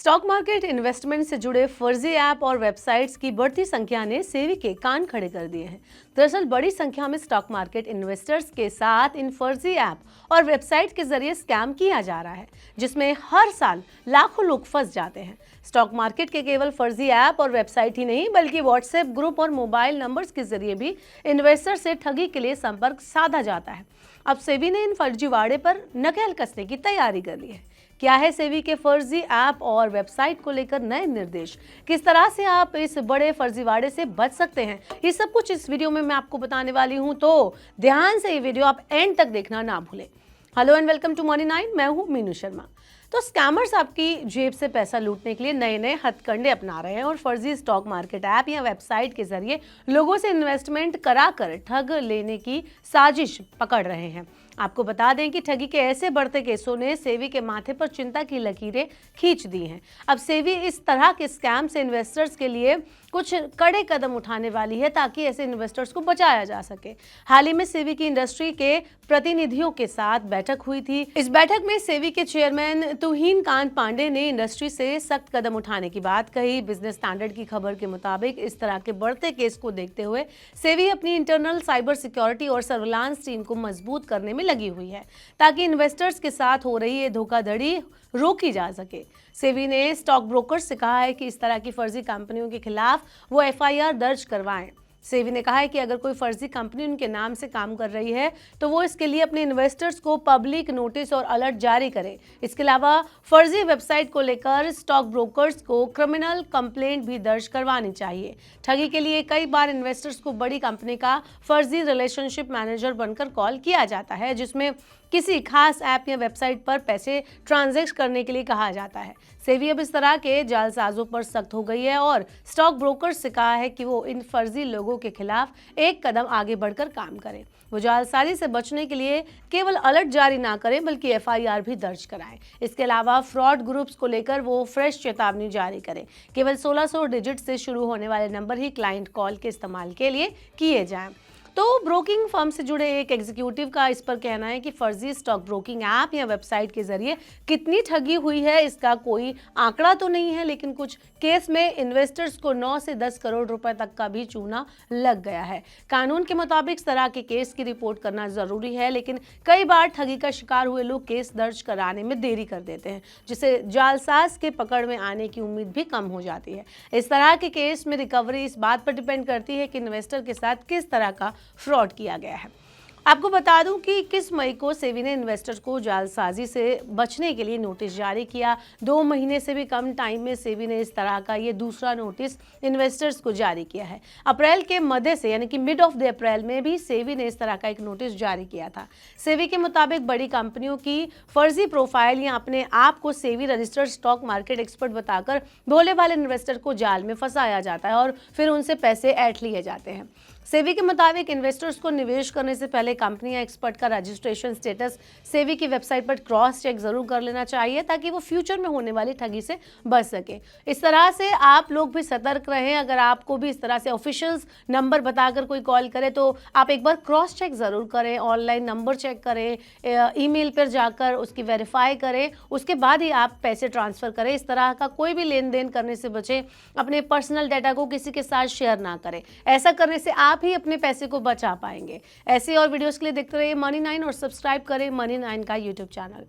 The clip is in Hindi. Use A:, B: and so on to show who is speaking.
A: स्टॉक मार्केट इन्वेस्टमेंट से जुड़े फर्जी ऐप और वेबसाइट्स की बढ़ती संख्या ने सेबी के कान खड़े कर दिए हैं। दरअसल बड़ी संख्या में स्टॉक मार्केट इन्वेस्टर्स के साथ इन फर्जी ऐप और वेबसाइट के जरिए स्कैम किया जा रहा है, जिसमें हर साल लाखों लोग फंस जाते हैं। स्टॉक मार्केट के केवल फर्जी ऐप और वेबसाइट ही नहीं, बल्कि व्हाट्सएप ग्रुप और मोबाइल नंबर्स के जरिए भी इन्वेस्टर से ठगी के लिए संपर्क साधा जाता है। अब सेबी ने इन फर्जीवाड़े पर नकेल कसने की तैयारी कर ली है। क्या है सेबी के फर्जी ऐप और वेबसाइट को लेकर नए निर्देश, किस तरह से आप इस बड़े फर्जीवाड़े से बच सकते हैं, ये सब कुछ इस वीडियो में मैं आपको बताने वाली हूं, तो ध्यान से ये वीडियो आप एंड तक देखना ना भूलें। Hello and welcome to money 9, मैं हूं मीनू शर्मा। तो स्कैमर्स आपकी जेब से पैसा लूटने के लिए नए नए हथकंडे अपना रहे हैं और फर्जी स्टॉक मार्केट ऐप या वेबसाइट के जरिए लोगों से इन्वेस्टमेंट कराकर ठग लेने की साजिश पकड़ रहे हैं। आपको बता दें कि ठगी के ऐसे बढ़ते केसों ने सेबी के माथे पर चिंता की लकीरें खींच दी हैं। अब सेबी इस तरह के स्कैम से इन्वेस्टर्स के लिए कुछ कड़े कदम उठाने वाली है, ताकि ऐसे इन्वेस्टर्स को बचाया जा सके। हाल ही में सेबी की इंडस्ट्री के प्रतिनिधियों के साथ बैठक हुई थी। इस बैठक में सेबी के चेयरमैन तुहीन कांत पांडे ने इंडस्ट्री से सख्त कदम उठाने की बात कही। बिजनेस स्टैंडर्ड की खबर के मुताबिक इस तरह के बढ़ते केस को देखते हुए सेबी अपनी इंटरनल साइबर सिक्योरिटी और सर्विलांस टीम को मजबूत करने में लगी हुई है, ताकि इन्वेस्टर्स के साथ हो रही ये धोखाधड़ी रोकी जा सके। सेबी ने स्टॉक ब्रोकर्स से कहा है कि इस तरह की फर्जी कंपनियों के खिलाफ वो एफआईआर दर्ज करवाएं। सेबी ने कहा है कि अगर कोई फर्जी कंपनी उनके नाम से काम कर रही है तो वो इसके लिए अपने इन्वेस्टर्स को पब्लिक नोटिस और अलर्ट जारी करे। इसके अलावा फर्जी वेबसाइट को लेकर स्टॉक ब्रोकर्स को क्रिमिनल कंप्लेंट भी दर्ज करवानी चाहिए। ठगी के लिए कई बार इन्वेस्टर्स को बड़ी कंपनी का फर्जी रिलेशनशिप मैनेजर बनकर कॉल किया जाता है, जिसमें किसी खास ऐप या वेबसाइट पर पैसे ट्रांजैक्ट करने के लिए कहा जाता है। सेबी अब इस तरह के जालसाजों पर सख्त हो गई है और स्टॉक ब्रोकर्स से कहा है कि वो इन फर्जी लोगों के खिलाफ एक कदम आगे बढ़कर काम करें। वो जालसाजी से बचने के लिए केवल अलर्ट जारी ना करें, बल्कि एफआईआर भी दर्ज कराएं। इसके अलावा फ्रॉड ग्रुप्स को लेकर वो फ्रेश चेतावनी जारी करें। केवल 1600 डिजिट से शुरू होने वाले नंबर ही क्लाइंट कॉल के इस्तेमाल के लिए किए जाएं। तो ब्रोकिंग फर्म से जुड़े एक एग्जीक्यूटिव का इस पर कहना है कि फर्जी स्टॉक ब्रोकिंग ऐप या वेबसाइट के जरिए कितनी ठगी हुई है, इसका कोई आंकड़ा तो नहीं है, लेकिन कुछ केस में इन्वेस्टर्स को 9 से 10 करोड़ रुपए तक का भी चूना लग गया है। कानून के मुताबिक इस तरह के केस की रिपोर्ट करना जरूरी है, लेकिन कई बार ठगी का शिकार हुए लोग केस दर्ज कराने में देरी कर देते हैं, जिससे जालसाज के पकड़ में आने की उम्मीद भी कम हो जाती है। इस तरह के केस में रिकवरी इस बात पर डिपेंड करती है कि इन्वेस्टर के साथ किस तरह का फ्रॉड किया गया है। आपको बता दूं कि 21 मई को सेबी ने इन्वेस्टर को जालसाजी से बचने के लिए नोटिस जारी किया। 2 महीने से भी कम टाइम में सेबी ने इस तरह का ये दूसरा नोटिस इन्वेस्टर्स को जारी किया है। अप्रैल के मध्य से यानी कि मिड ऑफ द अप्रैल में भी सेबी ने इस तरह का एक नोटिस जारी किया था। सेबी के मुताबिक बड़ी कंपनियों की फर्जी प्रोफाइल या अपने आप को SEBI registered stock market expert बताकर भोले भाले इन्वेस्टर को जाल में फंसाया जाता है और फिर उनसे पैसे ऐंठ लिए जाते हैं। सेबी के मुताबिक इन्वेस्टर्स को निवेश करने से पहले कंपनी या एक्सपर्ट का रजिस्ट्रेशन स्टेटस सेबी की वेबसाइट पर क्रॉस चेक जरूर कर लेना चाहिए, ताकि वो फ्यूचर में होने वाली ठगी से बच सके। इस तरह से आप लोग भी सतर्क रहें। अगर आपको भी इस तरह से ऑफिशियल्स नंबर बताकर कोई कॉल करे तो आप एक बार क्रॉस चेक जरूर करें, ऑनलाइन नंबर चेक करें, ईमेल पर जाकर उसकी वेरीफाई करें, उसके बाद ही आप पैसे ट्रांसफर करें। इस तरह का कोई भी लेन देन करने से बचें। अपने पर्सनल डाटा को किसी के साथ शेयर ना करें। ऐसा करने से आप ही अपने पैसे को बचा पाएंगे। ऐसे और वीडियोस के लिए देखते रहिए मनी 9 और सब्सक्राइब करें मनी 9 का यूट्यूब चैनल।